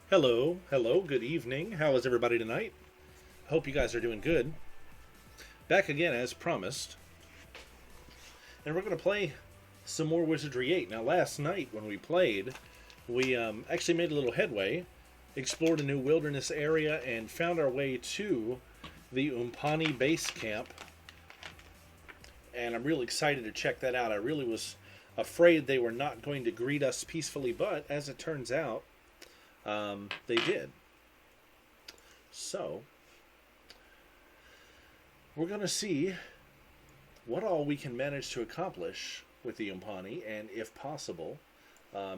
Hello, hello, good evening. How is everybody tonight? Hope you guys are doing good. Back again as promised, and we're going to play some more Wizardry 8. Now, last night when we played, we actually made a little headway, explored a new wilderness area, and found our way to the Umpani base camp. And I'm really excited to check that out. I really was afraid they were not going to greet us peacefully, but as it turns out, they did. So, we're going to see what all we can manage to accomplish with the Umpani, and if possible,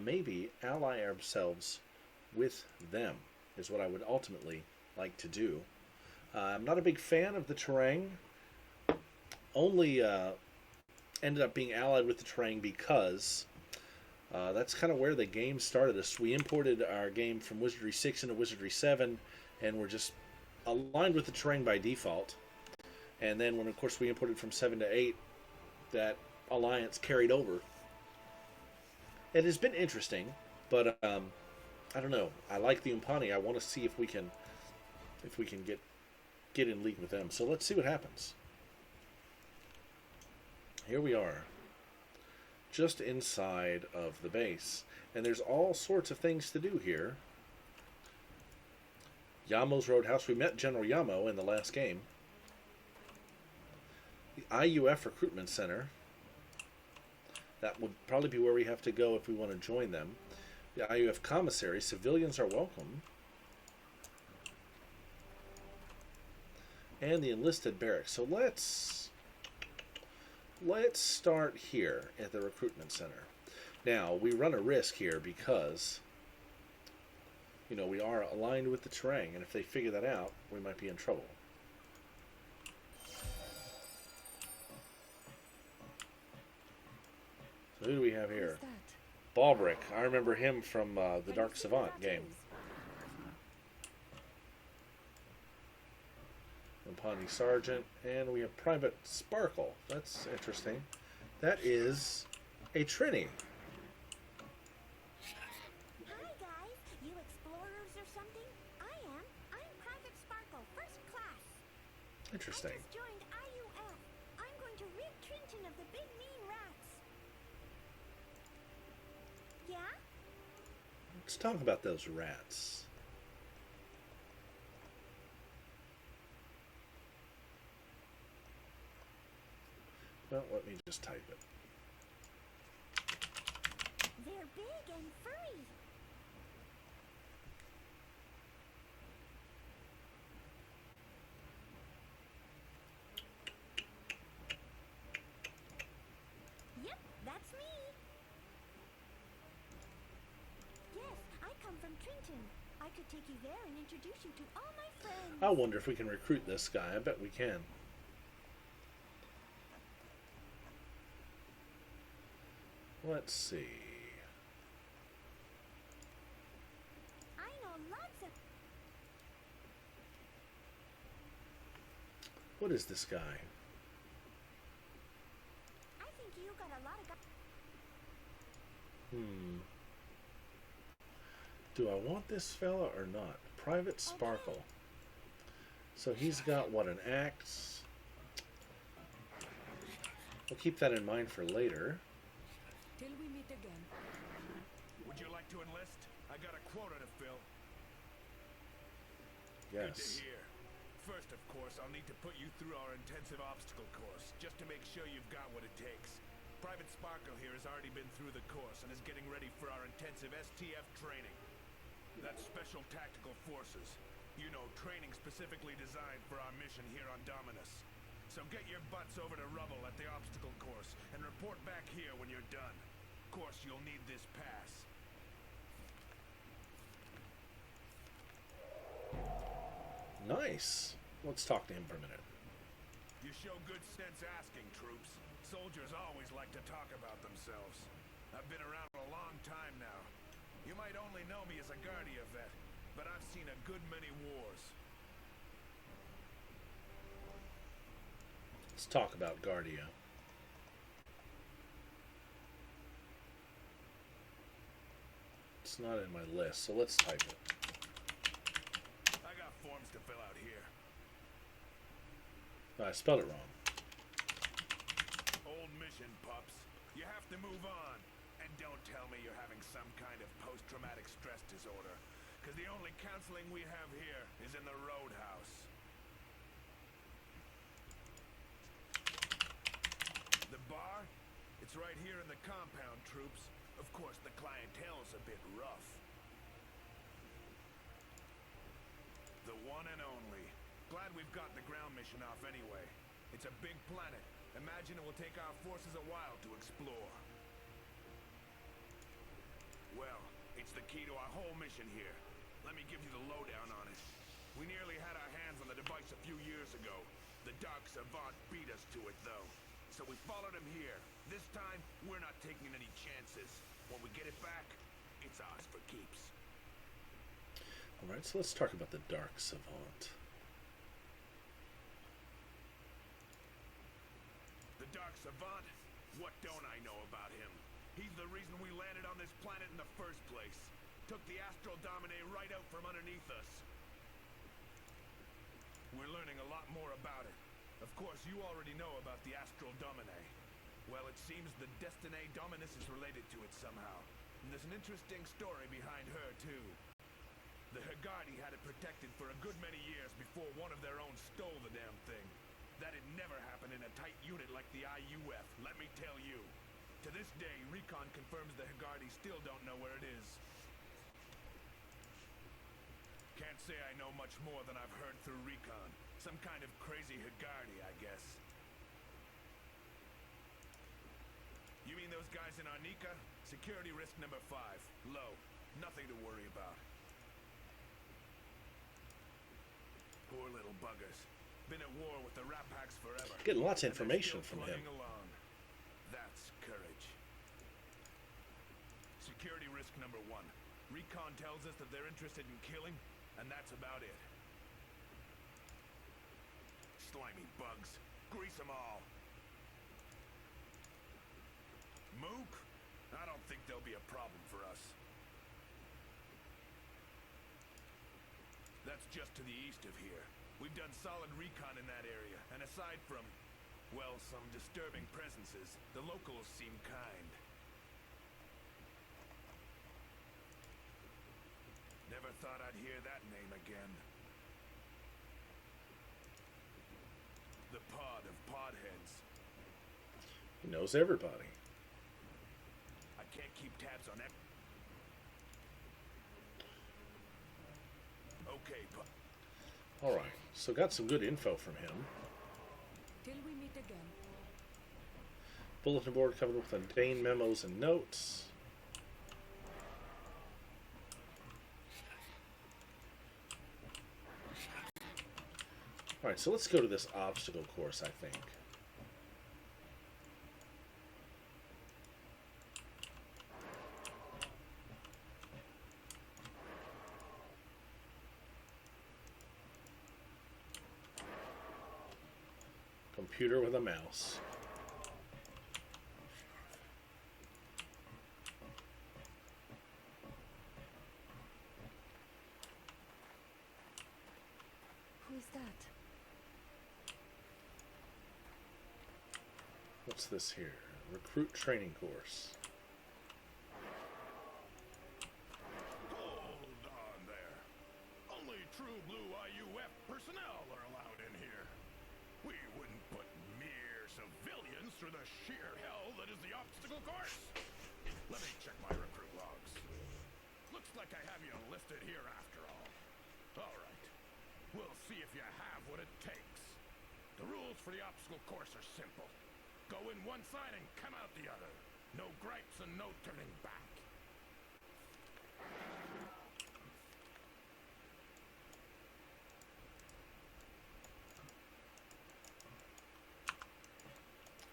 maybe ally ourselves with them, is what I would ultimately like to do. I'm not a big fan of the terrain. Only ended up being allied with the terrain because that's kind of where the game started us. We imported our game from Wizardry 6 into Wizardry 7, and we're just aligned with the terrain by default. And then when, of course, we imported from 7 to 8, that alliance carried over. It has been interesting, but I don't know. I like the Umpani. I want to see if we can get in league with them. So let's see what happens. Here we are, just inside of the base. And there's all sorts of things to do here. Yamo's Roadhouse. We met General Yamo in the last game. The IUF Recruitment Center. That would probably be where we have to go if we want to join them. The IUF Commissary. Civilians are welcome. And the Enlisted Barracks. So let's start here at the Recruitment Center. Now, we run a risk here because, we are aligned with the terrain, and if they figure that out, we might be in trouble. So who do we have here? Balbrick. I remember him from the Dark Savant game. Umpani Sergeant, and we have Private Sparkle. That's interesting. That is a Trini. Hi guys, you explorers or something? I'm Private Sparkle, first class. Interesting. I just joined IUF. I'm going to rid Trenton of the big mean rats. Yeah? Let's talk about those rats. Well, let me just type it. They're big and furry. Yep, that's me. Yes, I come from Trenton. I could take you there and introduce you to all my friends. I wonder if we can recruit this guy. I bet we can. Let's see. I know lots of... What is this guy? I think you got a lot of... Do I want this fella or not? Private Sparkle. Okay. So he's got, what, an axe? We'll keep that in mind for later. Till we meet again. Would you like to enlist? I got a quota to fill. Good to Yes. hear. First, of course, I'll need to put you through our intensive obstacle course, just to make sure you've got what it takes. Private Sparkle here has already been through the course and is getting ready for our intensive STF training. That's Special Tactical Forces. You know, training specifically designed for our mission here on Dominus. So get your butts over to Rubble at the obstacle course and report back here when you're done. Of course, you'll need this pass. Nice. Let's talk to him for a minute. You show good sense asking, troops. Soldiers always like to talk about themselves. I've been around a long time now. You might only know me as a Guardia vet, but I've seen a good many wars. Let's talk about Guardia. It's not in my list, so let's type it. missions to fill out here. I spelled it wrong. Old mission, pups. You have to move on. And don't tell me you're having some kind of post-traumatic stress disorder. Because the only counseling we have here is in the roadhouse. The bar? It's right here in the compound, troops. Of course, the clientele's a bit rough. The one and only. Glad we've got the ground mission off anyway. It's a big planet. Imagine it will take our forces a while to explore. Well, it's the key to our whole mission here. Let me give you the lowdown on it. We nearly had our hands on the device a few years ago. The Dark Savant beat us to it, though. So we followed him here. This time, we're not taking any chances. When we get it back, it's ours for keeps. Alright, so let's talk about the Dark Savant. The Dark Savant? What don't I know about him? He's the reason we landed on this planet in the first place. Took the Astral Domine right out from underneath us. We're learning a lot more about it. Of course, you already know about the Astral Domine. Well, it seems the Destinae Dominus is related to it somehow. And there's an interesting story behind her, too. The Haggardi had it protected for a good many years before one of their own stole the damn thing. That'd never happen in a tight unit like the IUF, let me tell you. To this day, Recon confirms the Haggardi still don't know where it is. Can't say I know much more than I've heard through Recon. Some kind of crazy Haggardi, I guess. You mean those guys in Arnica? Security risk number 5. Low. Nothing to worry about. Poor little buggers. Been at war with the Rat Packs forever. Getting lots of And they're information still from him. plugging along. That's courage. Security risk number 1. Recon tells us that they're interested in killing, and that's about it. Slimy bugs. Grease them all. Mook? I don't think there'll be a problem for us. That's just to the east of here. We've done solid recon in that area, and aside from, well, some disturbing presences, the locals seem kind. Never thought I'd hear that name again. The pod of podheads. He knows everybody. I can't keep tabs on that. Okay, Alright, so got some good info from him. Till we meet again. Bulletin board covered with mundane memos and notes. Alright, so let's go to this obstacle course, I think. Computer with a mouse. Who's that? What's this here? Recruit training course. hold on there. Only true blue IUF personnel are allowed in here. We wouldn't put mere civilians through the sheer hell that is the obstacle course. Let me check my recruit logs. Looks like I have you enlisted here after all. All right. We'll see if you have what it takes. The rules for the obstacle course are simple. Go in one side and come out the other. No gripes and no turning back.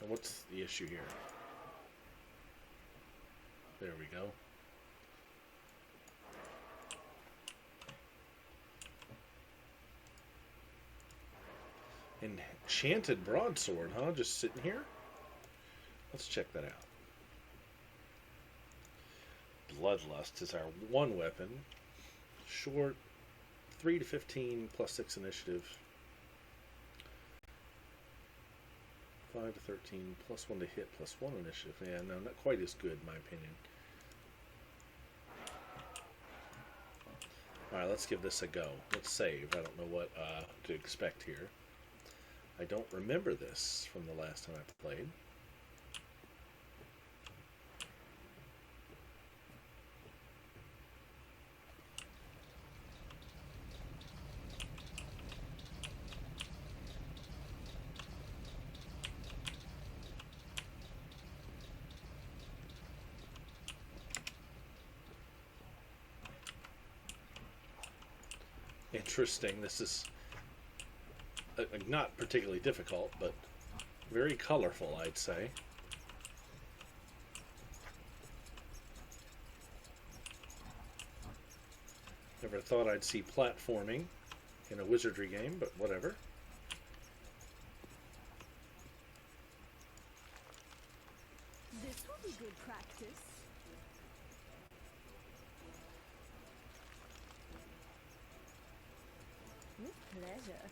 And what's the issue here? There we go. Enchanted broadsword, huh? Just sitting here? Let's check that out. Bloodlust is our one weapon. Short, 3 to 15 plus 6 initiative. 5 to 13 plus 1 to hit plus 1 initiative. Yeah, no, not quite as good in my opinion. Alright, let's give this a go. Let's save. I don't know what to expect here. I don't remember this from the last time I played. Interesting. This is not particularly difficult, but very colorful, I'd say. Never thought I'd see platforming in a Wizardry game, but whatever. This will be good practice. With pleasure.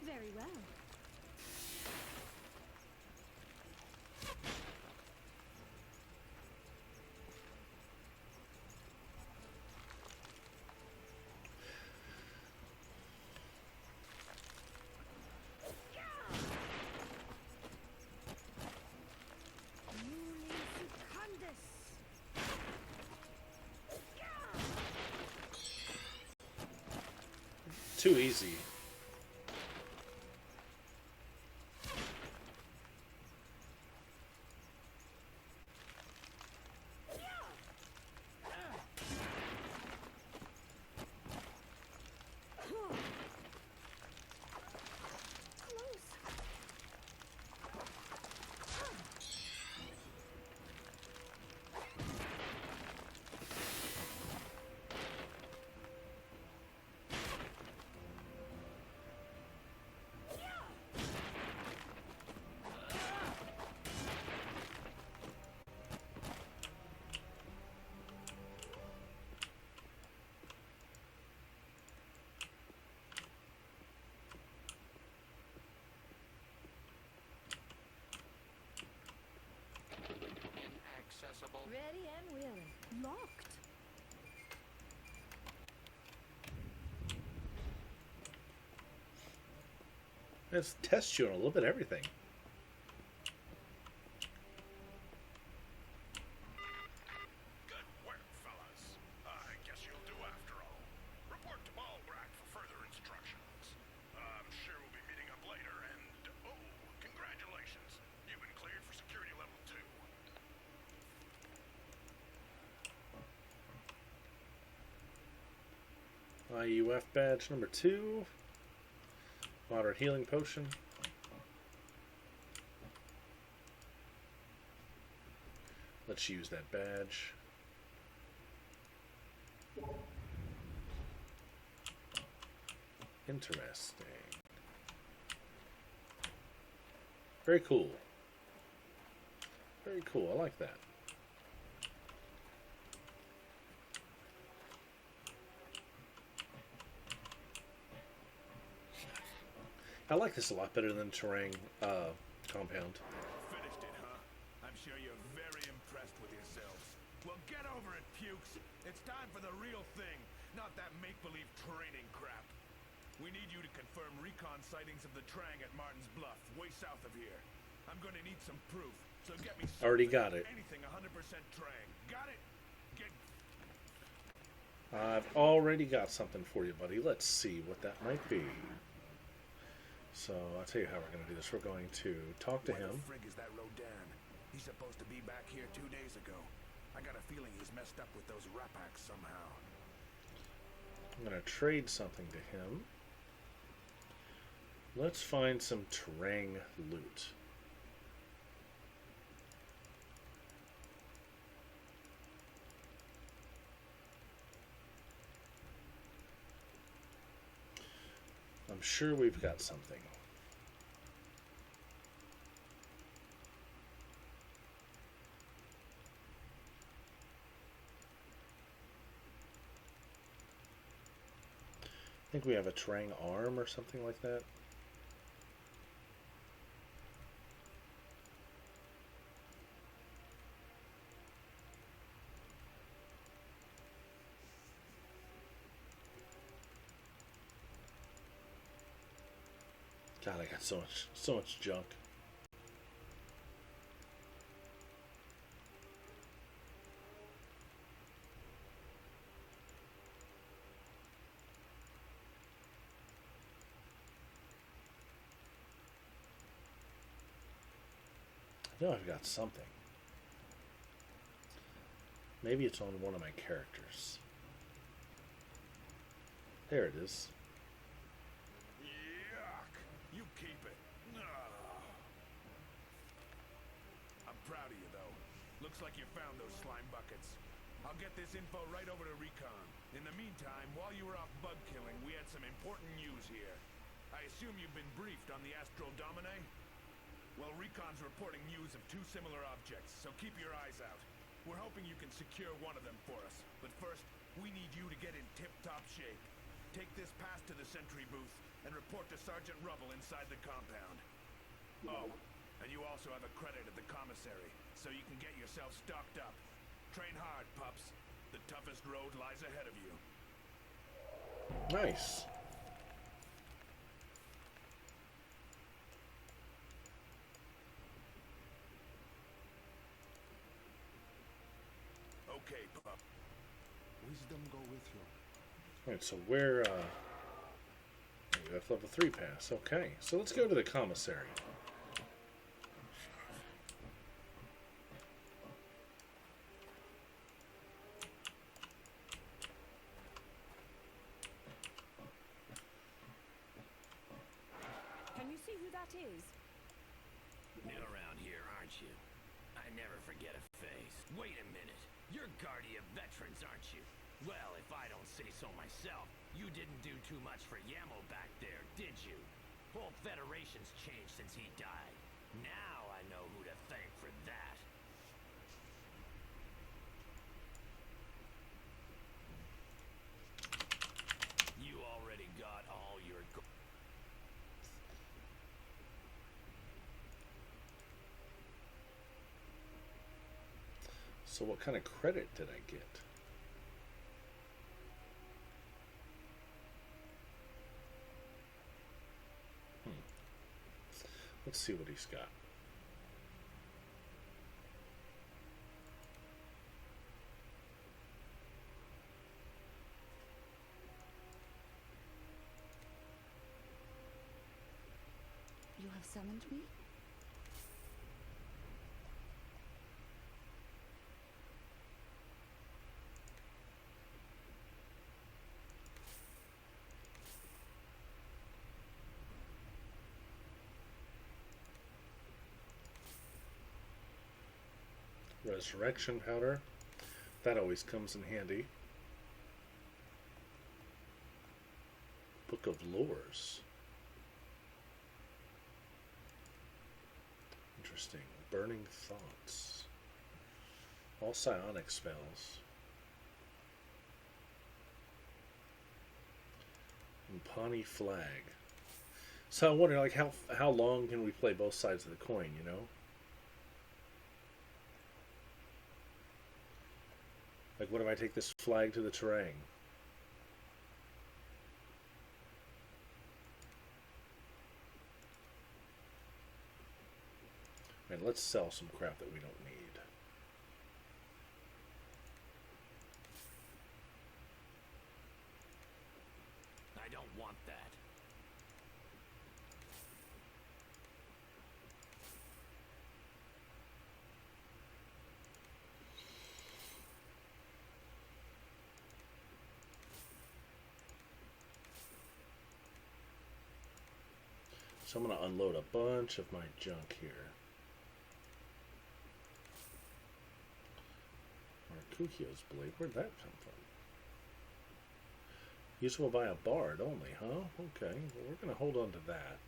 Very well. Too easy. Ready and willing. Locked. Let's test you on a little bit of everything. Good work, fellas. I guess you'll do after all. Report to Ballbrack for further instructions. I'm sure we'll be meeting up later, and oh, congratulations. You've been cleared for security level 2. IUF badge number 2. Moderate healing potion. Let's use that badge. Interesting. Very cool. Very cool. I like that. I like this a lot better than Terrain compound. Finished it, huh? I'm sure you're very impressed with yourselves. Well, get over it, Pukes. It's time for the real thing, not that make-believe training crap. We need you to confirm recon sightings of the Trang at Martin's Bluff, way south of here. I'm going to need some proof, so get me Already got it. Anything 100% Trang. Got it? Get... I've already got something for you, buddy. Let's see what that might be. So, I'll tell you how we're going to do this. We're going to talk to him. What the frig is that Rodan? He's supposed to be back here 2 days ago. I got a feeling he's messed up with those Rapaks somehow. I'm going to trade something to him. Let's find some Terang loot. I'm sure we've got something. think we have a Terang arm or something like that. God, I got so much junk. I know I've got something. Maybe it's on one of my characters. There it is. Yuck! You keep it. No. I'm proud of you, though. Looks like you found those slime buckets. I'll get this info right over to Recon. In the meantime, while you were off bug killing, we had some important news here. I assume you've been briefed on the Astral Domine? Well, Recon's reporting news of two similar objects, so keep your eyes out. We're hoping you can secure one of them for us. But first, we need you to get in tip-top shape. Take this pass to the sentry booth and report to Sergeant Rubble inside the compound. Oh, and you also have a credit at the commissary, so you can get yourself stocked up. Train hard, pups. The toughest road lies ahead of you. Nice. Okay, pup. Wisdom go with you. Alright, so where, we got level 3 pass. Okay, so let's go to the commissary. Can you see who that is? New around here, aren't you? I never forget a face. Wait a minute. You're Guardia veterans, aren't you? Well, if I don't say so myself, you didn't do too much for Yamo back there, did you? Whole Federation's changed since he died. Now I know who to thank for that. You already got all your... So what kind of credit did I get? Let's see what he's got. You have summoned me? Resurrection powder. That always comes in handy. Book of Lures. Interesting. Burning Thoughts. All psionic spells. Umpani Flag. So I wonder, like, how long can we play both sides of the coin, you know? Like, what if I take this flag to the Terang? And let's sell some crap that we don't need. I don't want that. So I'm going to unload a bunch of my junk here. Mercutio's blade, where'd that come from? Usable by a bard only, huh? Okay, well, we're going to hold on to that.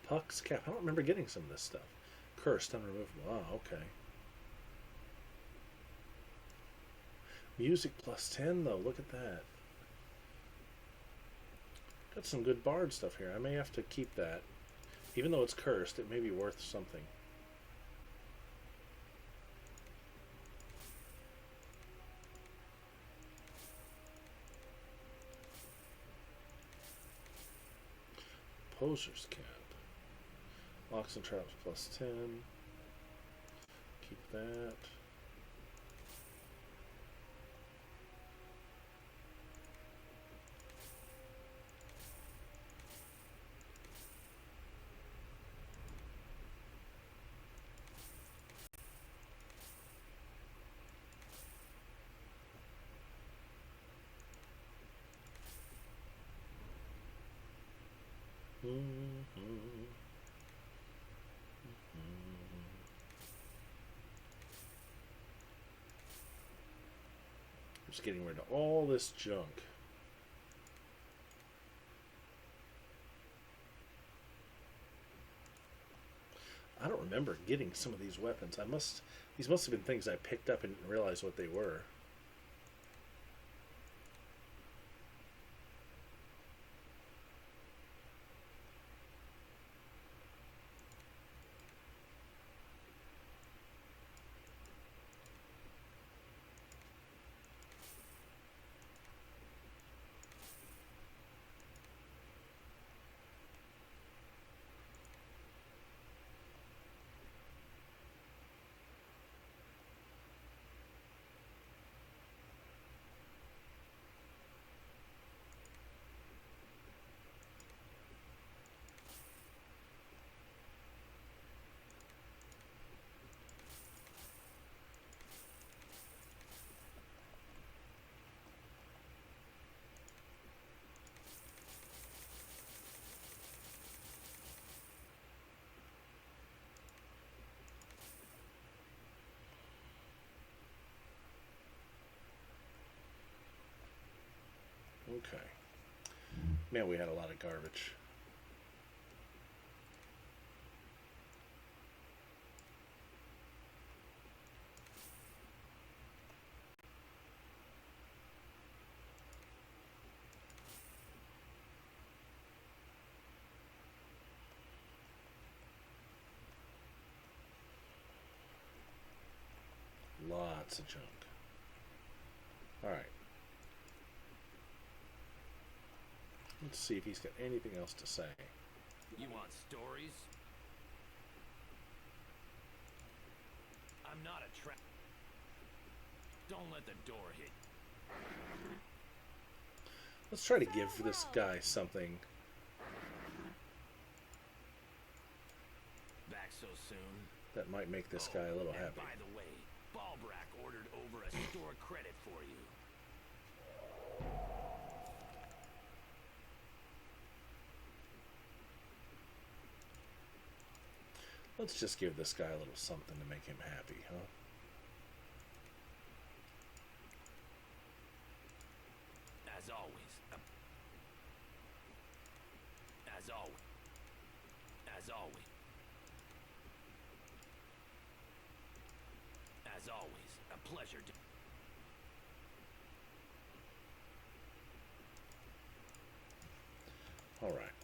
Puck's cap. I don't remember getting some of this stuff. Cursed, unremovable. Oh, okay. Music plus 10 though, look at that. Got some good bard stuff here. I may have to keep that. Even though it's cursed, it may be worth something. Poser's Cap. Locks and traps plus 10. Keep that. Just getting rid of all this junk. I don't remember getting some of these weapons. These must have been things I picked up and didn't realize what they were. Okay. Man, we had a lot of garbage. Lots of junk. All right. Let's see if he's got anything else to say. You want stories? I'm not a trap. Don't let the door hit. Let's try to give this guy something. Back so soon? That might make this guy a little And happy. by the way, Balbrack ordered over a store credit for you. Let's just give this guy a little something to make him happy, huh? As always. As always. As always. As always, a pleasure to... All right.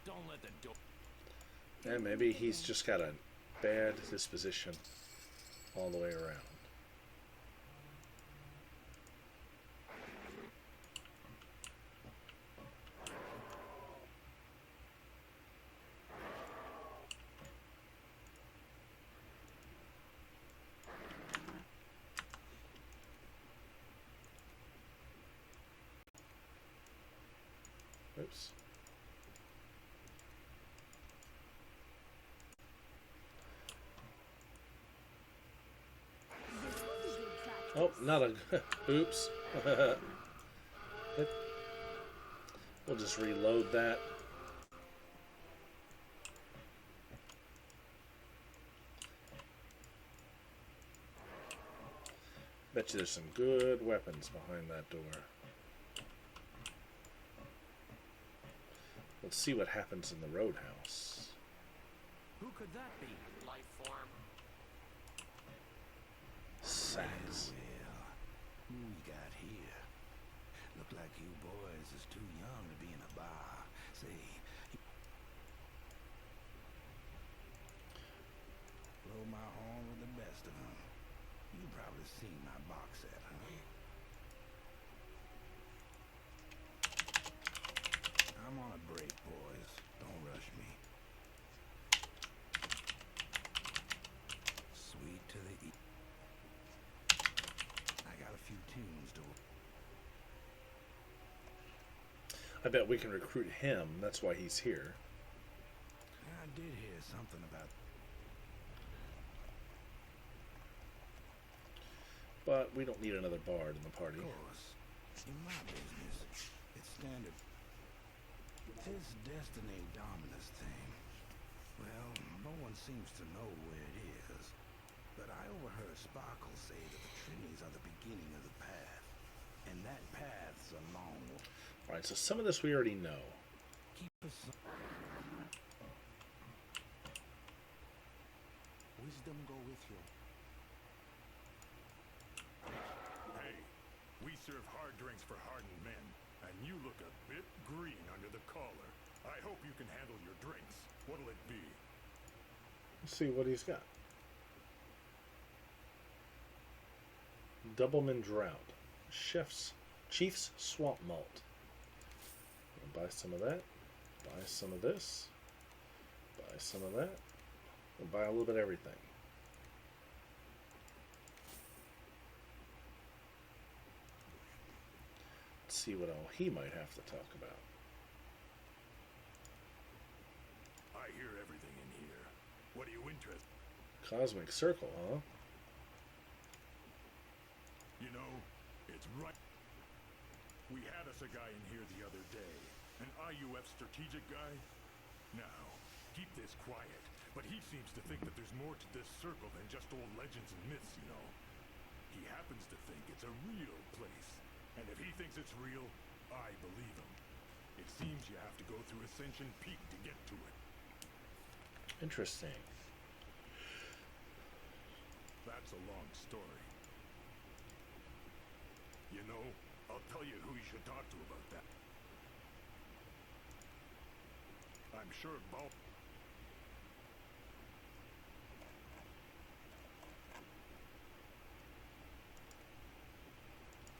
Don't let the door... And maybe he's just got a bad disposition all the way around. Oops. Oh, not a... Oops. We'll just reload that. Bet you there's some good weapons behind that door. Let's see what happens in the roadhouse. Who could that be? Life form. Sax. see. Blow my horn with the best of them. You probably seen my box set, huh? I'm on a break, boys. Don't rush me. Sweet to the eat. I got a few tunes to. I bet we can recruit him. That's why he's here. I did hear something about. But we don't need another bard in the party. Of course, in my business, it's standard. This Destiny Dominus thing. Well, no one seems to know where it is. But I overheard Sparkle say that the Trinities are the beginning of the path. And that path's a long way. Alright, so some of this we already know. Keep us. Wisdom go with you. Hey, we serve hard drinks for hardened men, and you look a bit green under the collar. I hope you can handle your drinks. What'll it be? Let's see what he's got. Doubleman Drought. Chief's Swamp Malt. We'll buy some of that. Buy some of this. Buy some of that. We'll buy a little bit of everything. Let's see what all he might have to talk about. I hear everything in here. What are you interested? Cosmic Circle, huh? You know, it's right. We had us a guy in here the other day. An IUF strategic guy. Now, keep this quiet. But he seems to think that there's more to this circle than just old legends and myths, you know. He happens to think it's a real place. And if he thinks it's real, I believe him. It seems you have to go through Ascension Peak to get to it. Interesting. That's a long story. You know, I'll tell you who you should talk to about that. I'm sure Bob...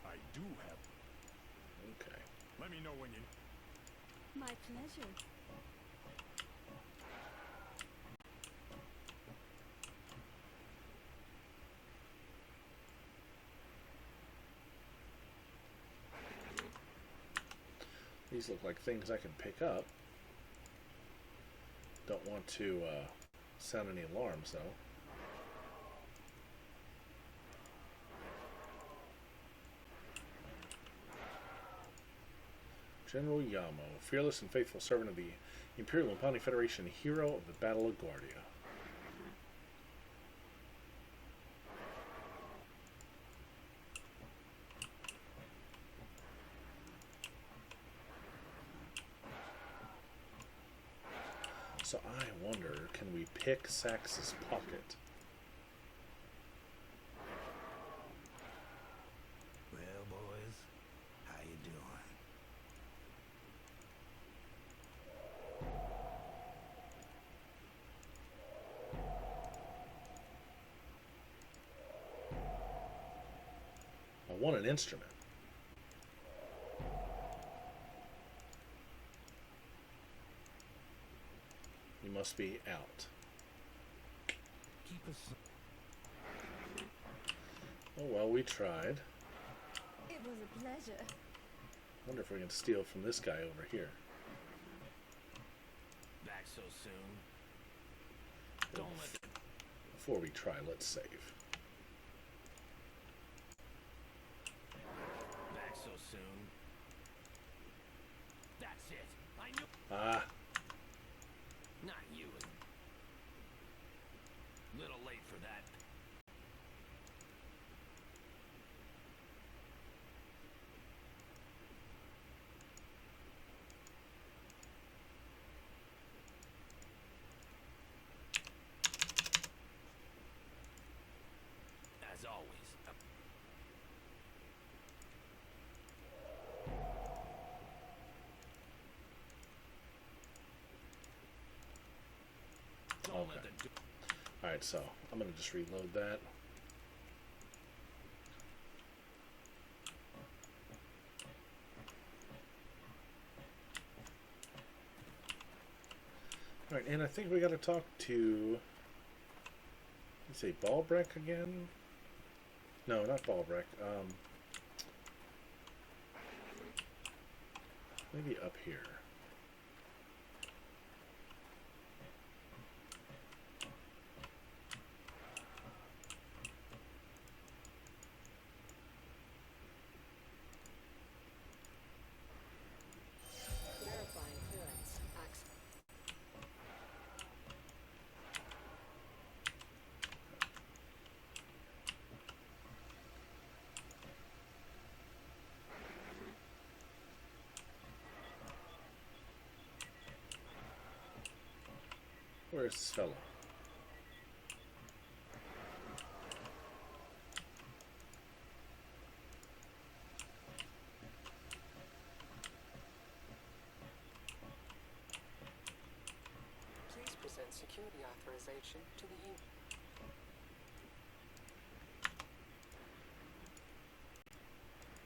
I do have... Okay. Let me know when you... My pleasure. These look like things I can pick up. Don't want to sound any alarms, though. General Yamo, fearless and faithful servant of the Imperial Umpani Federation, hero of the Battle of Guardia. So I wonder, can we pick Sax's pocket? Well, boys, how you doing? I want an instrument. You must be out. Keep us... Oh well, we tried. It was a pleasure. Wonder if we can steal from this guy over here. Back so soon. Don't let them... Before we try, let's save. Back so soon. That's it. I knew... Ah, Not you. Little late for that. As always. Alright, so I'm going to just reload that. Alright, and I think we got to talk to... Let's say Balbreck again? No, not Balbreck. Maybe up here. Verifying clearance. Access. Where's this fellow? Please present security authorization to the U.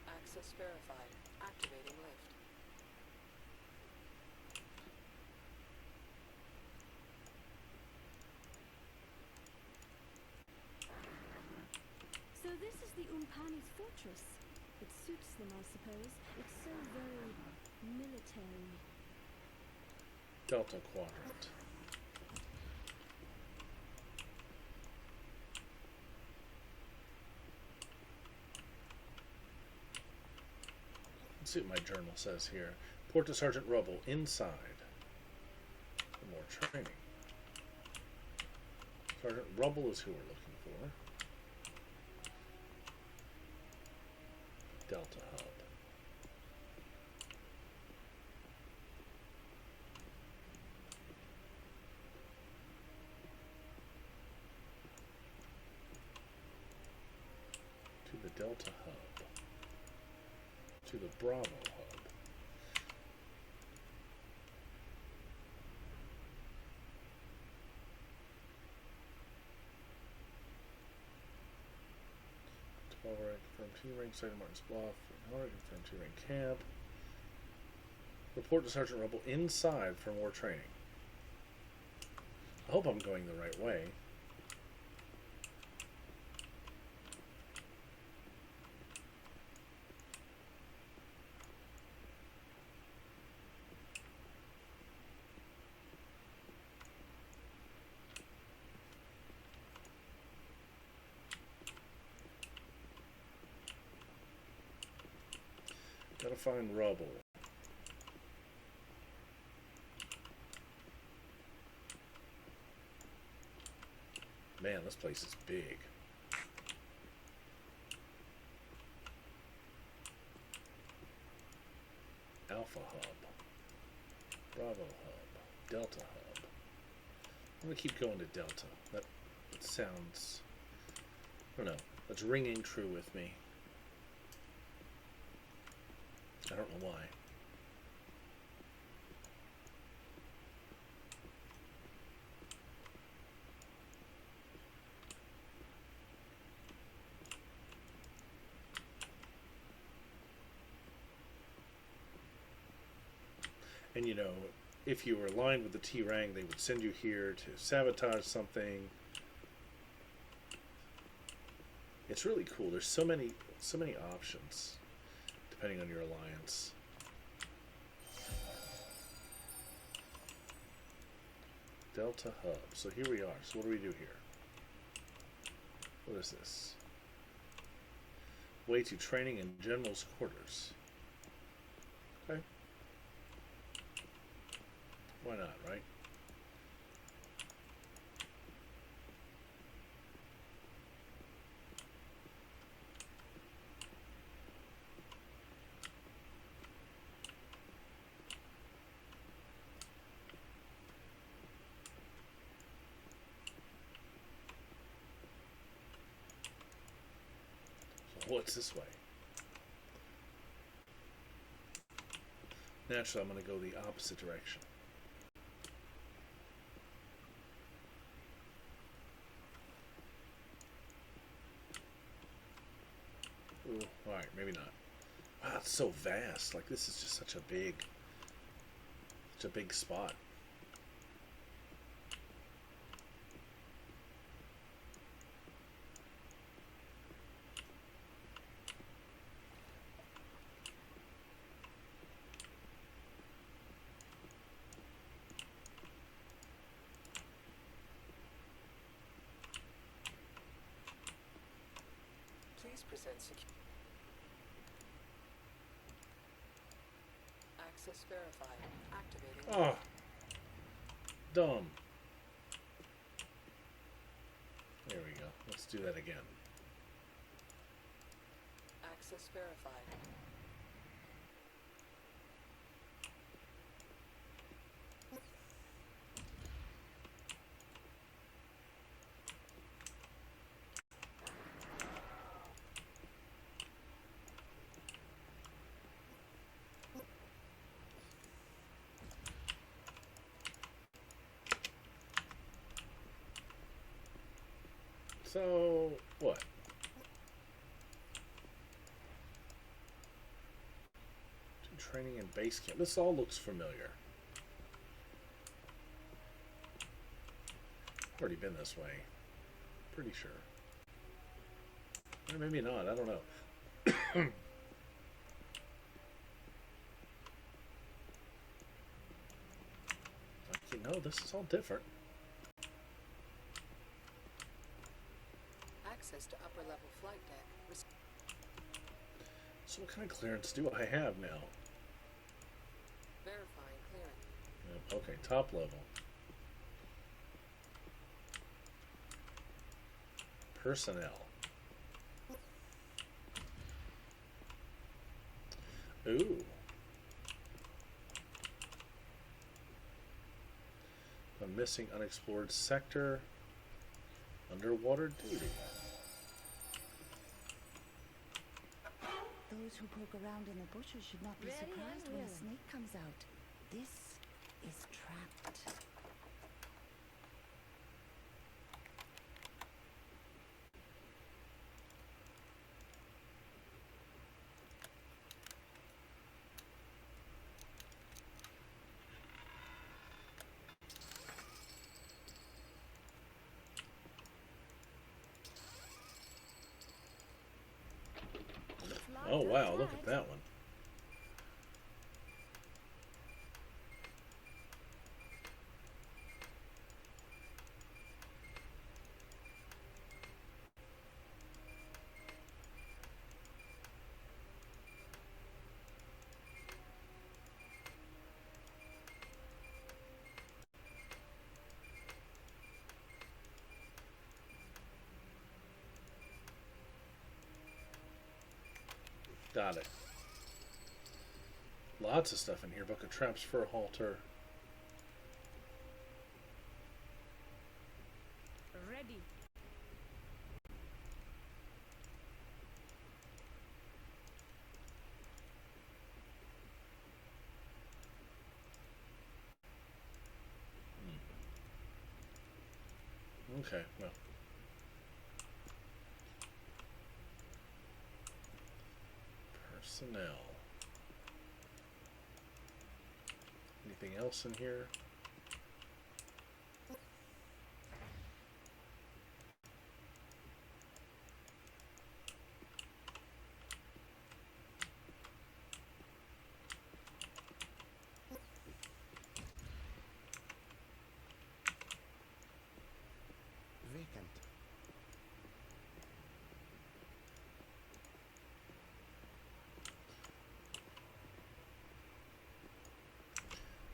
Access verified. Activating lift. So this is the Umpani's fortress. It suits them, I suppose. It's so very military. Delta Quadrant. Let's see what my journal says here. Report to Sergeant Rubble inside for more training. Sergeant Rubble is who we're looking for. Delta Hub. To the Delta Hub. To the Bravo Hub. Alright, confirm T-Rank, Sergeant Martin's Bluff. Alright, confirm T-Rank Camp. Report to Sergeant Rubble inside for more training. I hope I'm going the right way. Gotta find Rubble. Man, this place is big. Alpha Hub. Bravo Hub. Delta Hub. I'm gonna keep going to Delta. That sounds... I don't know. That's ringing true with me. I don't know why. And you know, if you were aligned with the T-Rang, they would send you here to sabotage something. It's really cool. There's so many options depending on your alliance. Delta Hub. So here we are. So what do we do here? What is this? Way to training in General's quarters. Okay. Why not, right? What's this way? Naturally, I'm going to go the opposite direction. maybe not. Wow, it's so vast. Like, this is just such a big spot. Please present secure. Access verified. Activating. Oh, dumb. There we go. Let's do that again. Access verified. So, what? Training in base camp. This all looks familiar. Already been this way. Pretty sure. Or maybe not. I don't know. No, this is all different. Access to upper level flight deck. So what kind of clearance do I have now? Verifying clearance. Okay, top level. Personnel. Ooh. A missing unexplored sector. Underwater duty. Those who poke around in the bushes should not be Ready and surprised when a willing. snake comes out. This is trapped. Oh wow, look at that one. Got it. Lots of stuff in here. Book of traps for a halter. Ready. Okay, well. Personnel. Anything else in here? Vacant.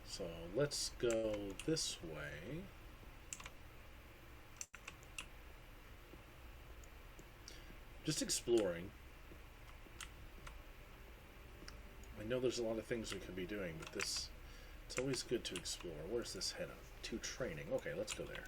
So let's go this way. Just exploring. I know there's a lot of things we could be doing, but it's always good to explore. Where's this head up? To training. Okay, let's go there.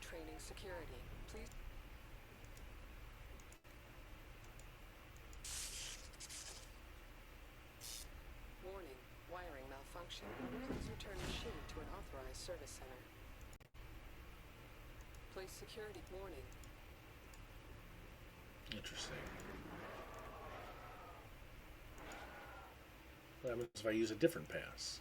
training security. Please. Warning, wiring malfunction. Please return machine to an authorized service center. Place security warning. Interesting. What happens if I use a different pass?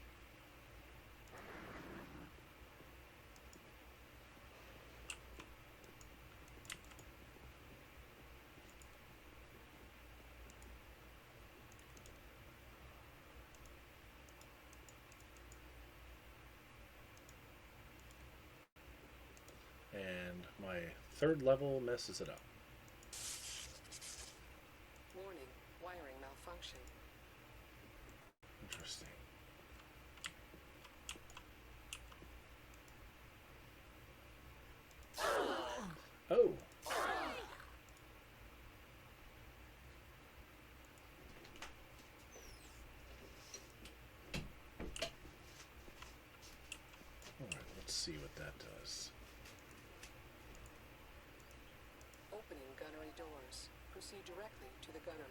And my third level messes it up. Warning, wiring malfunction. Interesting. Oh. Alright, let's see what that does. Opening gunnery doors. Proceed directly to the gunnery.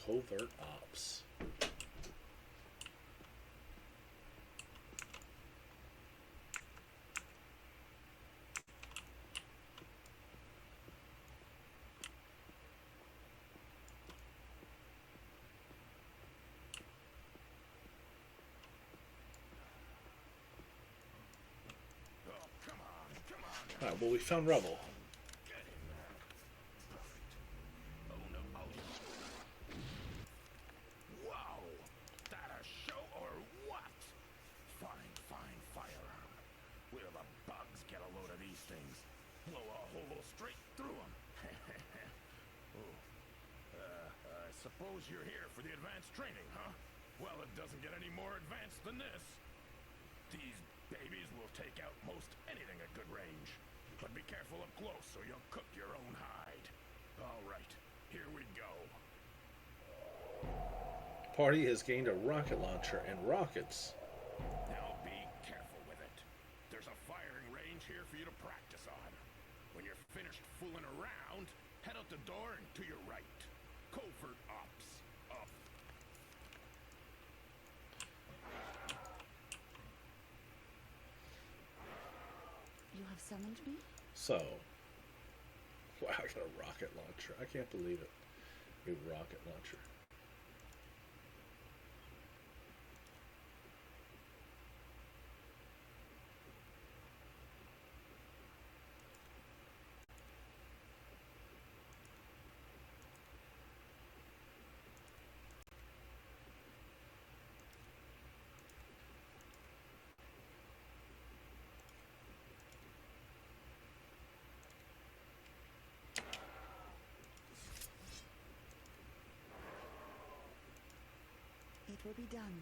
Covert ops. Oh, come on, come on. Alright, well, we found Rebel. Get in there. Perfect. Oh no. Oh. Wow! That a show or what? Fine, fine firearm. Where the bugs get a load of these things? Blow a hole straight through them. Oh. I suppose you're here for the advanced training, huh? Well, it doesn't get any more advanced than this. These babies will take out most anything at good range. But be careful up close or you'll cook your own hide. All right, here we go. Party has gained a rocket launcher and rockets. Now be careful with it. There's a firing range here for you to practice on. When you're finished fooling around, head out the door and to your right. Covert ops. Up. You have summoned me? So, wow, I got a rocket launcher. I can't believe it. A rocket launcher. It will be done.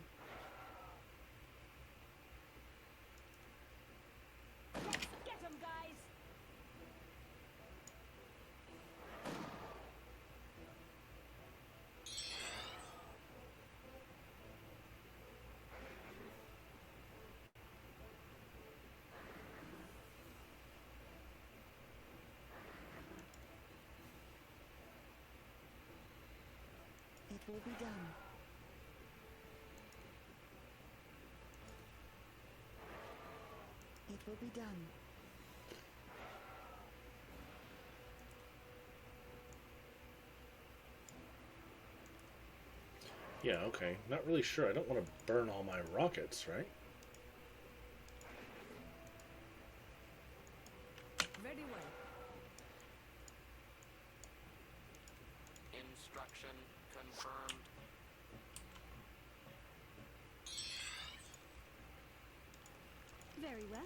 Get him, guys! It will be done. It will be done. Yeah, okay. Not really sure. I don't want to burn all my rockets, right? Very well. Instruction confirmed. Very well.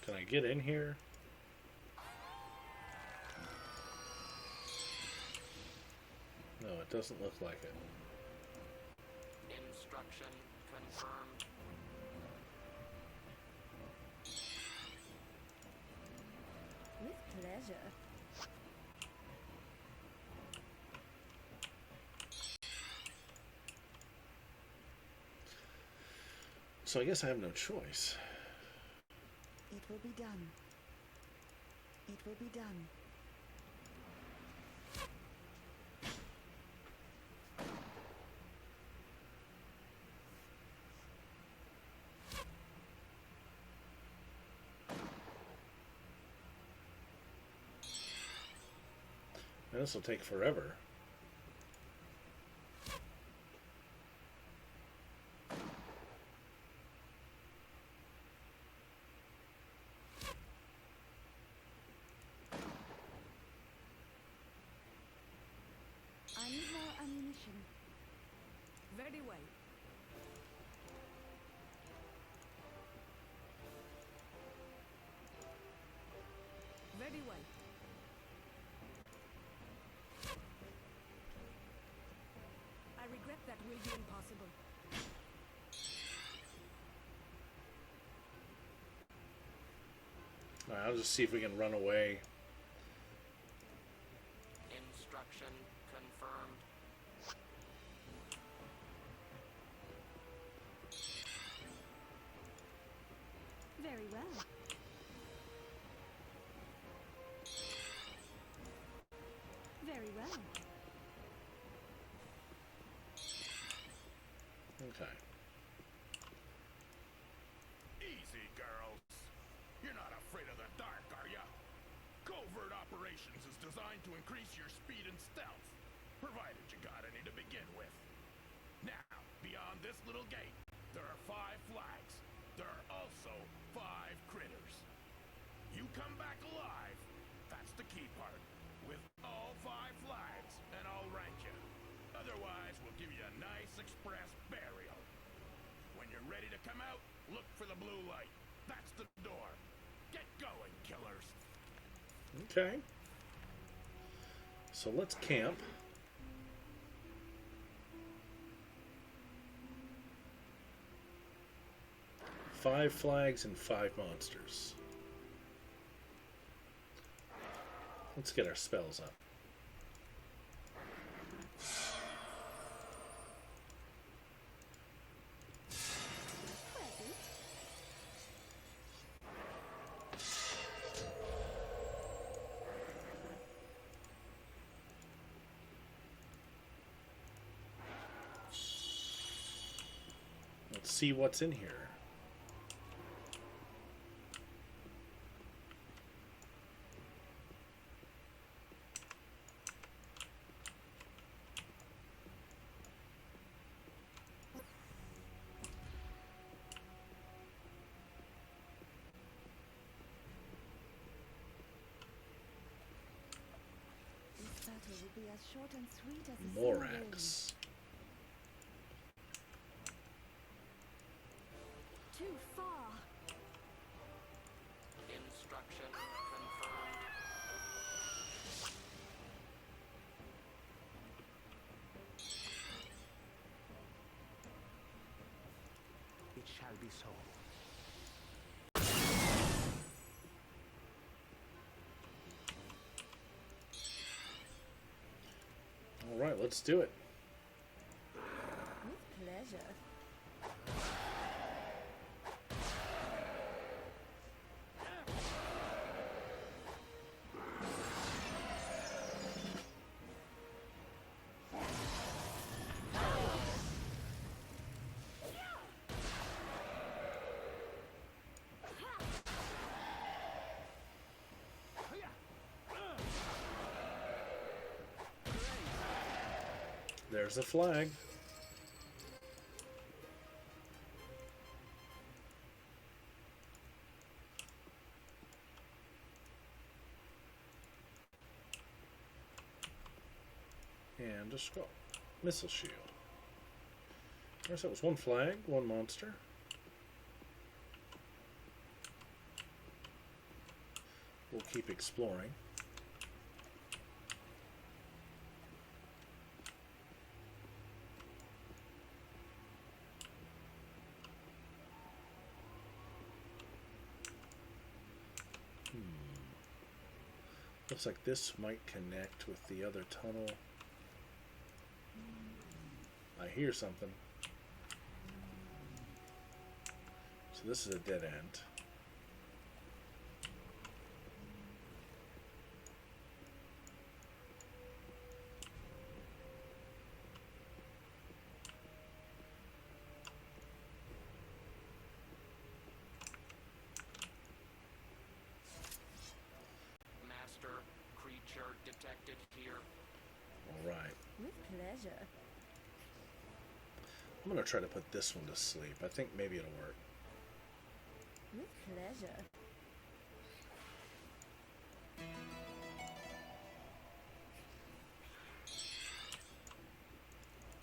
Can I get in here? No, it doesn't look like it. Instruction confirmed. With pleasure. So I guess I have no choice. It will be done. It will be done. And this will take forever. I need more ammunition. Very well. Very well. I regret that will be impossible. Alright, I'll just see if we can run away. Instruction confirmed. Very well. Very well. Okay. Easy, girls. You're not afraid of the dark, are ya? Covert operations is designed to increase your speed and stealth, provided you got any to begin with. Now, beyond this little gate, there are 5 flags. There are also 5 critters. You come back alive, that's the key part, with all 5 flags, and I'll rank you. Otherwise, we'll give you a nice express burial. When you're ready to come out, look for the blue light. That's the door. Get going, killers. Okay. So let's camp. Five flags and 5 monsters. Let's get our spells up. Present. Let's see what's in here. This battle will be as short and sweet as a single wind. Morax. Too far. Instruction confirmed. It shall be so. All right, let's do it. With pleasure. There's a flag. And a scroll. Missile shield. Alright, so that was one flag, one monster. We'll keep exploring. Looks like this might connect with the other tunnel. I hear something. So this is a dead end. Detected here. All right. With pleasure. I'm going to try to put this one to sleep. I think maybe it'll work. With pleasure.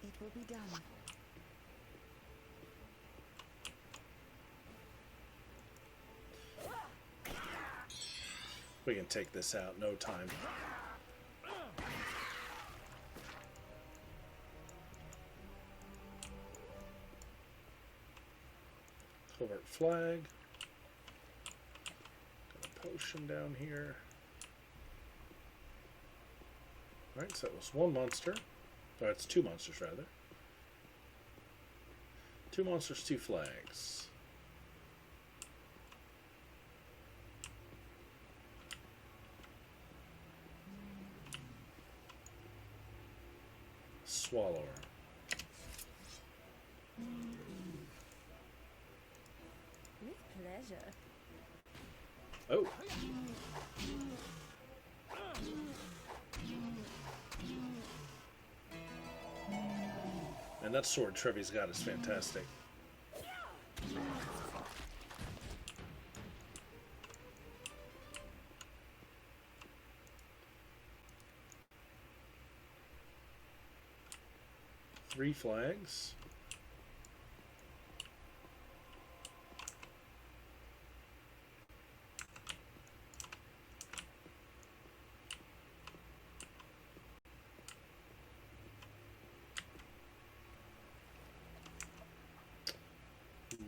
It will be done. We can take this out, no time. Covert flag. Got a potion down here. Alright, so that was one monster. Or it's two monsters, rather. Two monsters, two flags. Swallower. With pleasure. Oh! And that sword Trevi's got is fantastic. Three flags.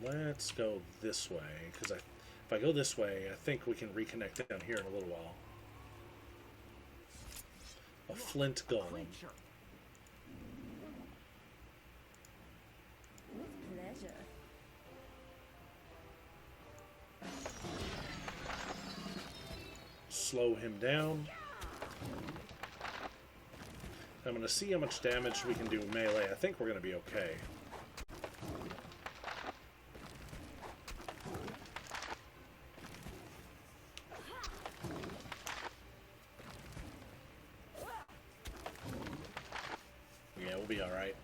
Let's go this way, because if I go this way, I think we can reconnect down here in a little while. A flint golem. With pleasure. Slow him down. I'm going to see how much damage we can do melee. I think we're going to be okay. Yeah, we'll be alright.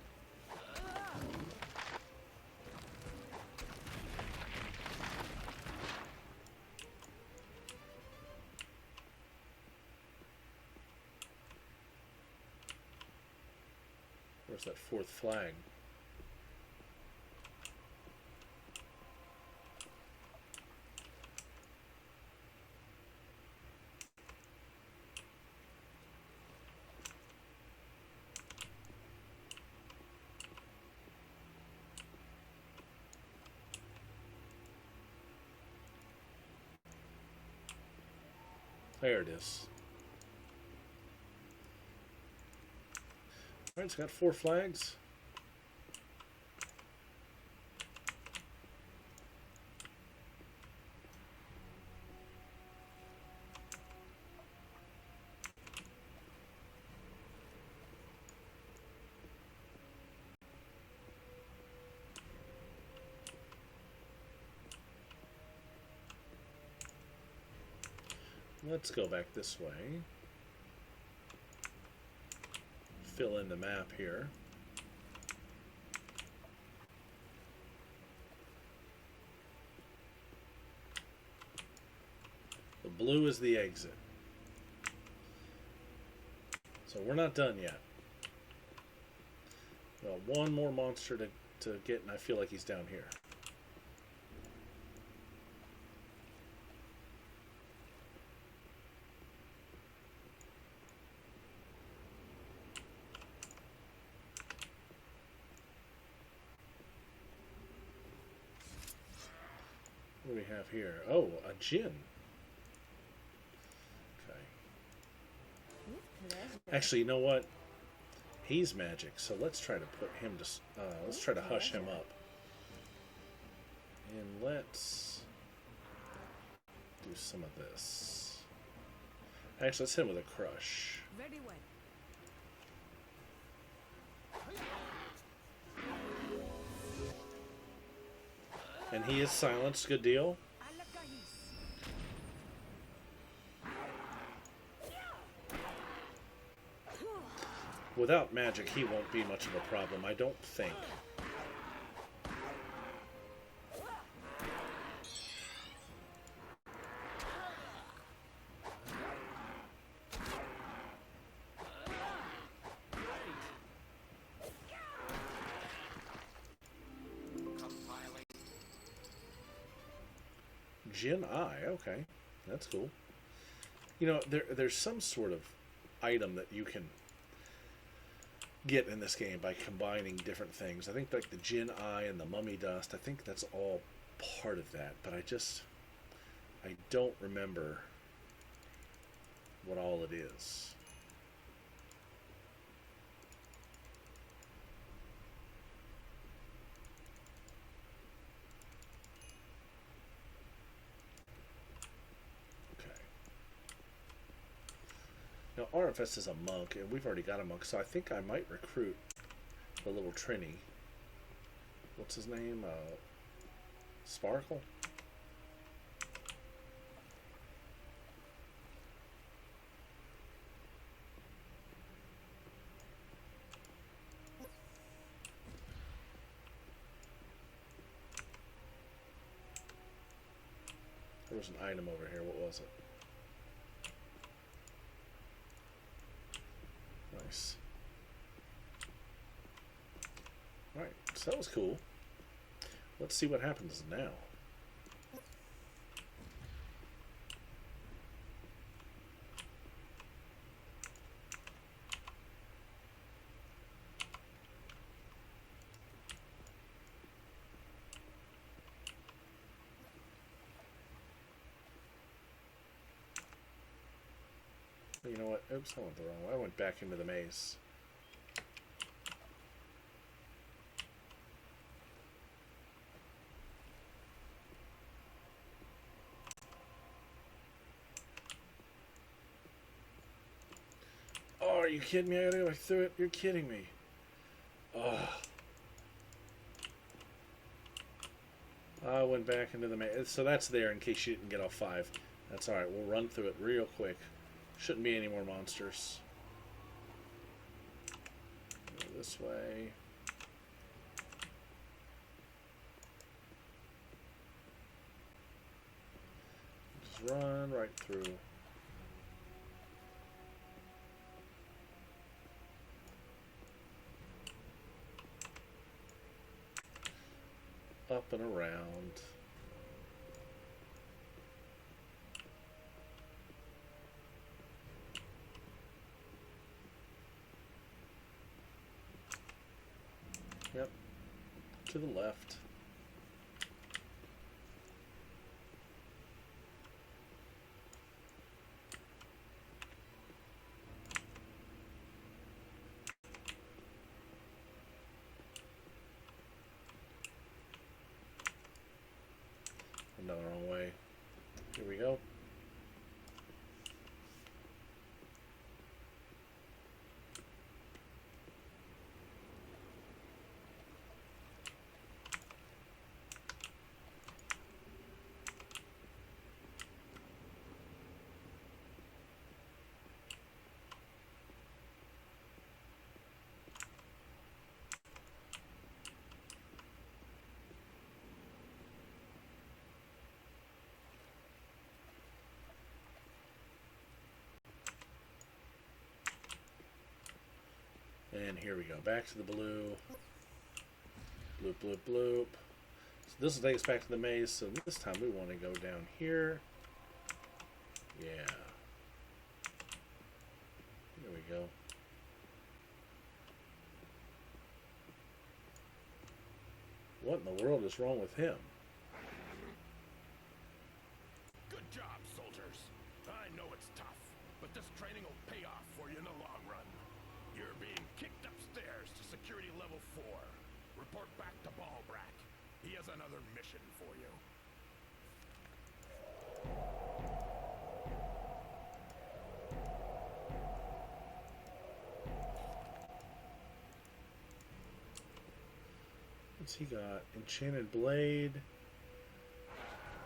Where's that fourth flag? There it is. Alright, it's got four flags. Let's go back this way. Fill in the map here. The blue is the exit. So we're not done yet. Well, one more monster to get, and I feel like he's down here. What do we have here? Oh, a Jinn. Okay. With pleasure. Actually, you know what? He's magic, so let's try to put him to. Let's try to hush him up, and let's do some of this. Actually, let's hit him with a crush. Very well. And he is silenced. Good deal. Without magic, he won't be much of a problem, I don't think. Jinn Eye, okay. That's cool. You know, there's some sort of item that you can get in this game by combining different things. I think like the Jinn Eye and the Mummy Dust, I think that's all part of that, but I don't remember what all it is. Now, RFS is a monk, and we've already got a monk, so I think I might recruit the little Trini. What's his name? Sparkle? There was an item over here. What was it? Nice. Alright, so that was cool. Let's see what happens now. You know what? Oops, I went the wrong way. I went back into the maze. Oh, are you kidding me? I gotta go back through it. You're kidding me. Oh. I went back into the maze. So that's there in case you didn't get all 5. That's alright. We'll run through it real quick. Shouldn't be any more monsters. Go this way. Just run right through. Up and around. Yep. To the left. Another wrong way. Here we go. And here we go. Back to the blue. Bloop, bloop, bloop. So this will take us back to the maze. So this time we want to go down here. Yeah. There we go. What in the world is wrong with him? Good job, soldiers. I know it's tough, but this training will pay off for you in the long run. You're being kicked upstairs to security level 4. Report back to Ballbrack. He has another mission for you. What's he got? Enchanted Blade.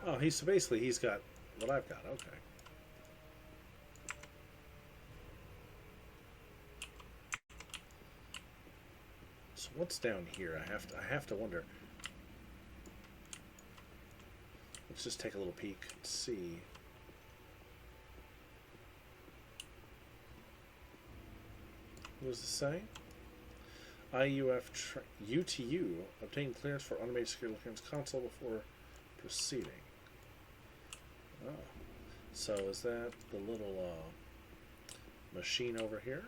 Oh, he's got what I've got. Okay. So what's down here? I have to wonder. Let's just take a little peek and see. What does it say? UTU obtain clearance for automated security clearance console before proceeding. Oh, so is that the little machine over here?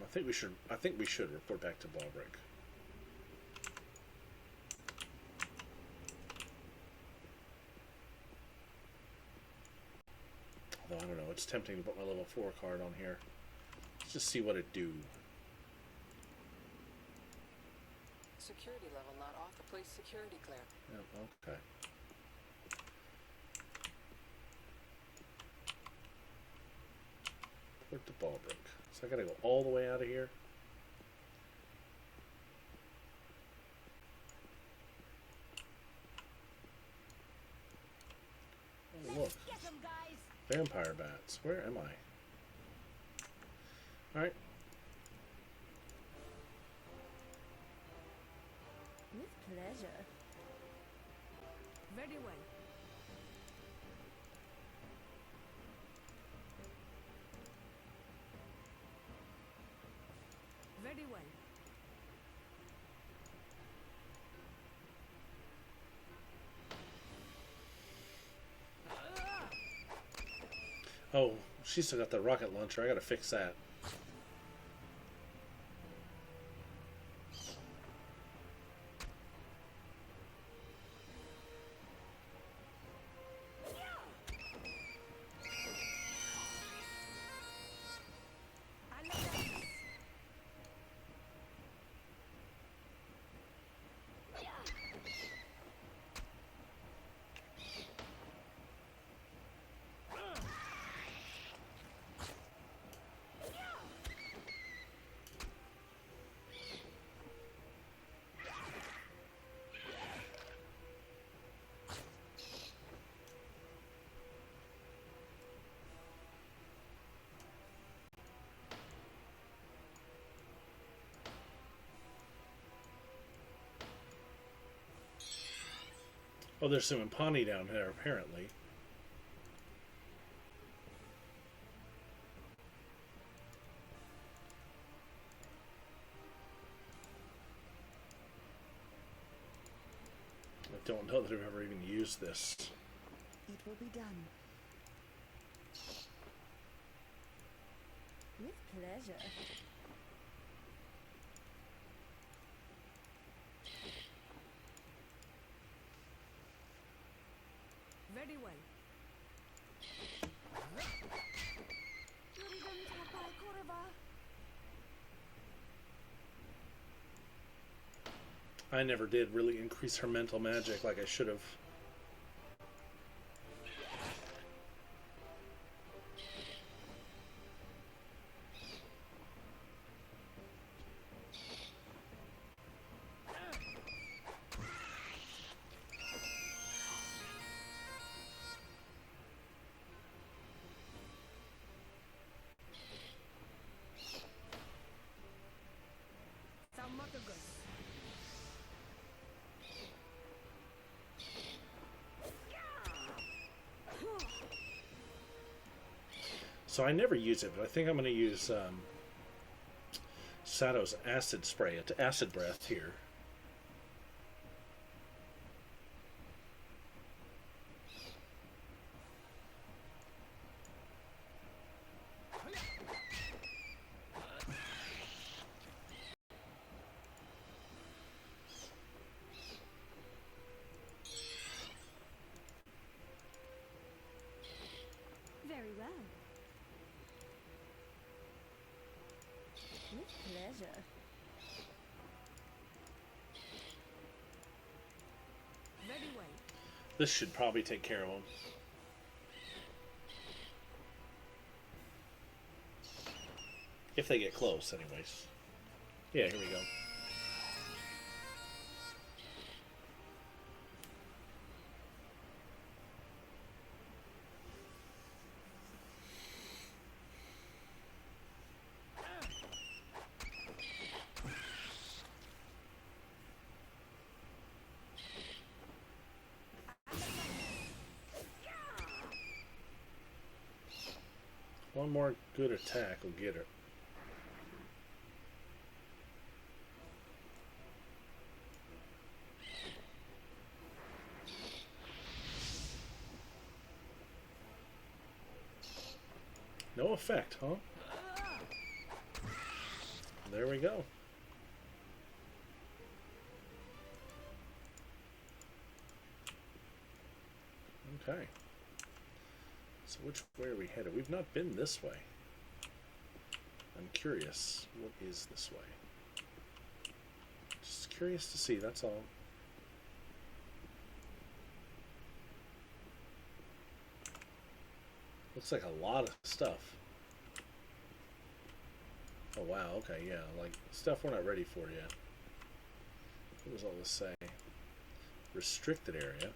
I think we should report back to Ballbrick. Although I don't know, it's tempting to put my level 4 card on here. Let's just see what it do. Security level not off. Please security clear. Oh, okay. Report to Ballbrick. So I gotta go all the way out of here. Oh, look. Get them, guys. Vampire bats. Where am I? Alright. With pleasure. Very well. Very well. Oh, she's still got the rocket launcher. I gotta fix that. Oh, there's some Umpani down there, apparently. I don't know that I've ever even used this. It will be done. With pleasure. Very well. I never did really increase her mental magic like I should have. So I never use it, but I think I'm going to use Sato's acid spray, acid breath here. Very well. With pleasure. Ready, wait. This should probably take care of them. If they get close, anyways. Yeah, here we go. One more good attack will get her. No effect, huh? There we go. Okay. So which way are we headed? We've not been this way. I'm curious. What is this way? Just curious to see, that's all. Looks like a lot of stuff. Oh wow, okay, yeah, like stuff we're not ready for yet. What does all this say? Restricted area.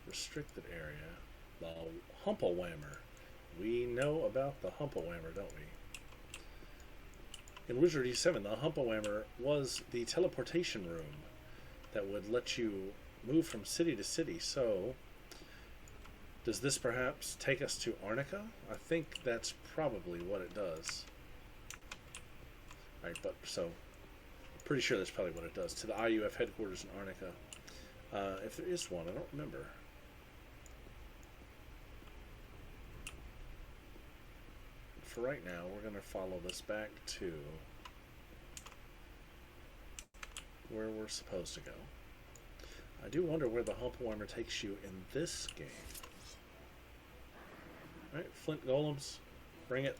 Restricted area. The Humpelwhammer. We know about the Humpelwhammer, don't we? In Wizardry 7, the Humpelwhammer was the teleportation room that would let you move from city to city. So, does this perhaps take us to Arnica? I think that's probably what it does. Alright, but so, pretty sure that's probably what it does. To the IUF headquarters in Arnica. If there is one, I don't remember. For right now, we're going to follow this back to where we're supposed to go. I do wonder where the Humpelwhammer takes you in this game. Alright, Flint Golems, bring it.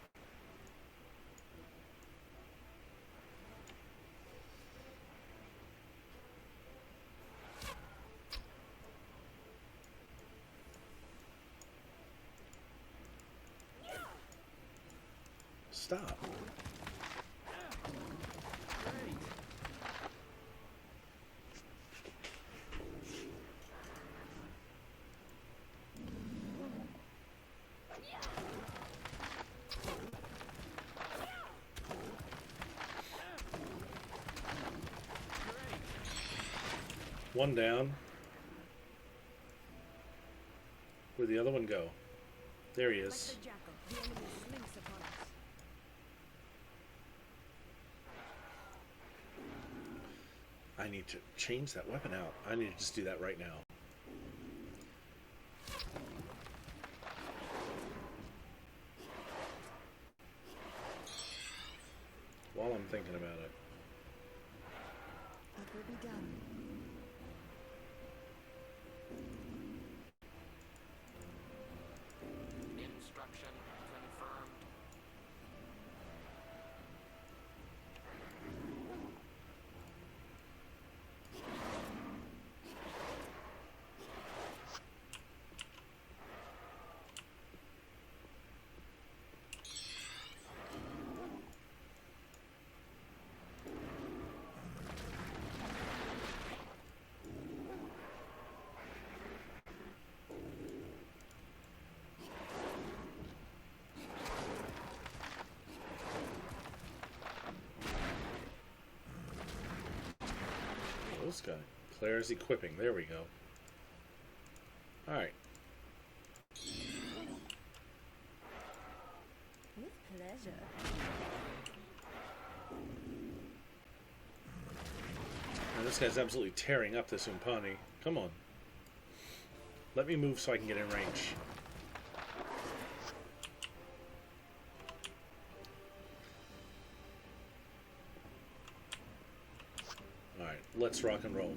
Stop. One down. Where'd the other one go? There he is. Like the jackal, the enemy slinks upon us. I need to change that weapon out. I need to just do that right now. While I'm thinking about it. It will be done. Instruction confirmed. This guy. Claire's equipping. There we go. Alright. pleasure. And this guy's absolutely tearing up this Umpani. Come on. Let me move so I can get in range. Alright, let's rock and roll.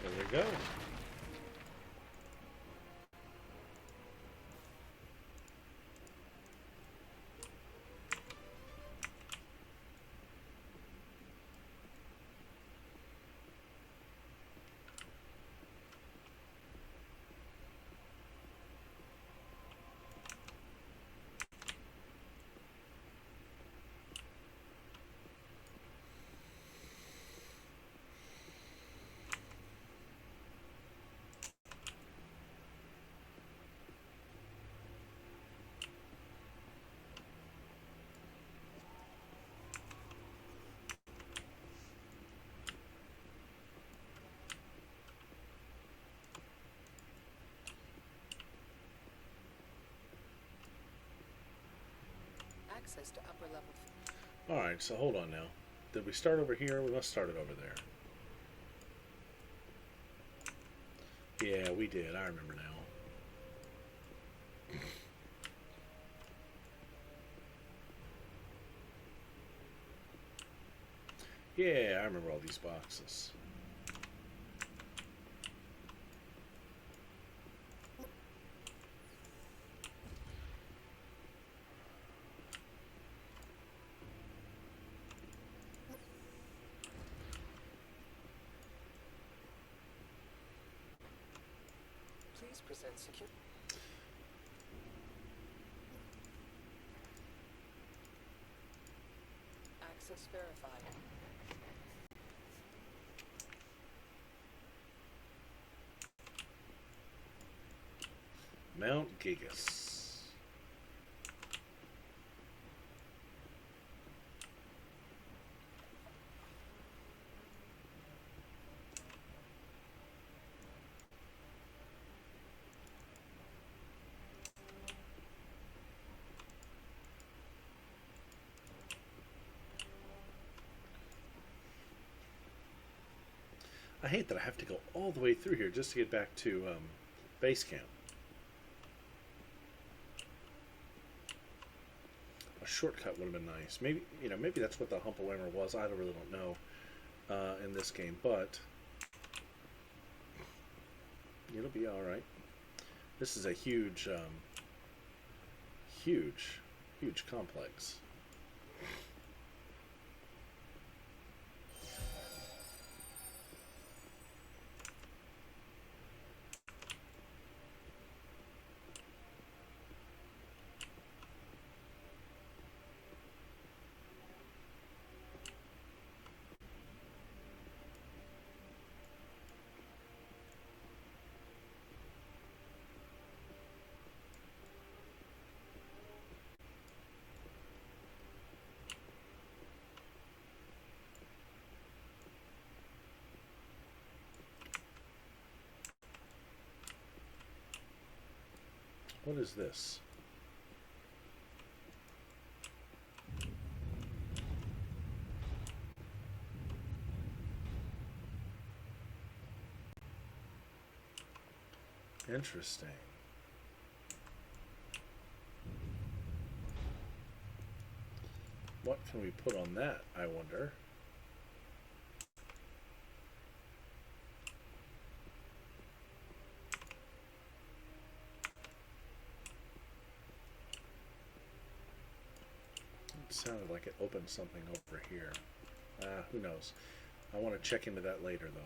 There we go. Access to upper level. Alright, so hold on now. Did we start over here? We must start it over there. Yeah, we did. I remember now. Yeah, I remember all these boxes. Please present secure. Access verified. Mount Gigas. I hate that I have to go all the way through here just to get back to base camp. A shortcut would have been nice. Maybe, you know, maybe that's what the Humpalummer was. I really don't know in this game, but it'll be all right. This is a huge, huge complex. What is this? Interesting. What can we put on that, I wonder? It sounded like it opened something over here. Who knows? I want to check into that later, though.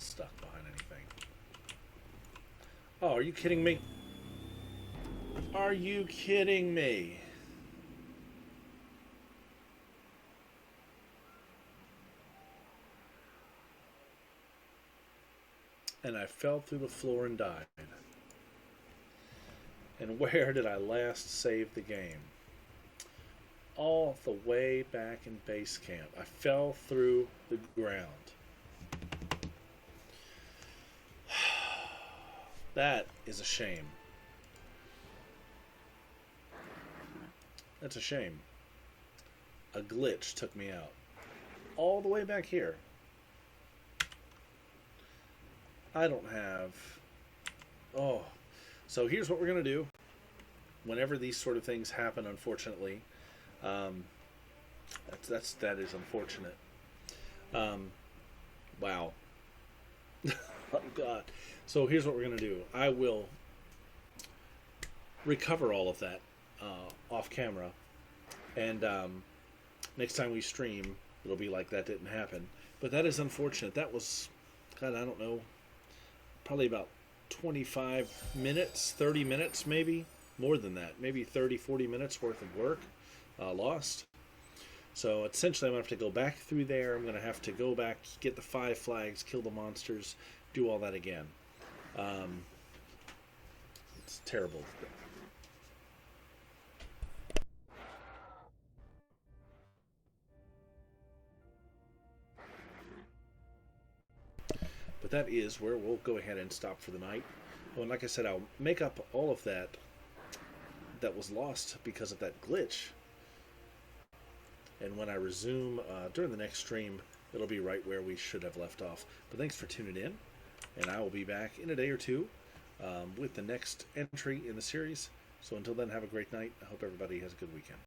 stuck behind anything. Oh, are you kidding me? Are you kidding me? And I fell through the floor and died. And where did I last save the game? All the way back in base camp. I fell through the ground. That is a shame. That's a shame. A glitch took me out. All the way back here. I don't have... Oh. So here's what we're going to do. Whenever these sort of things happen, unfortunately, that is unfortunate. Wow. Oh, God. So here's what we're going to do. I will recover all of that off camera. And next time we stream, it'll be like that didn't happen. But that is unfortunate. That was, God, I don't know, probably about 25 minutes, 30 minutes maybe. More than that. Maybe 30, 40 minutes worth of work lost. So essentially I'm going to have to go back through there. I'm going to have to go back, get the 5 flags, kill the monsters, do all that again. It's terrible. But that is where we'll go ahead and stop for the night. Oh, and like I said, I'll make up all of that was lost because of that glitch. And when I resume during the next stream, it'll be right where we should have left off. But thanks for tuning in, and I will be back in a day or two with the next entry in the series. So until then, have a great night. I hope everybody has a good weekend.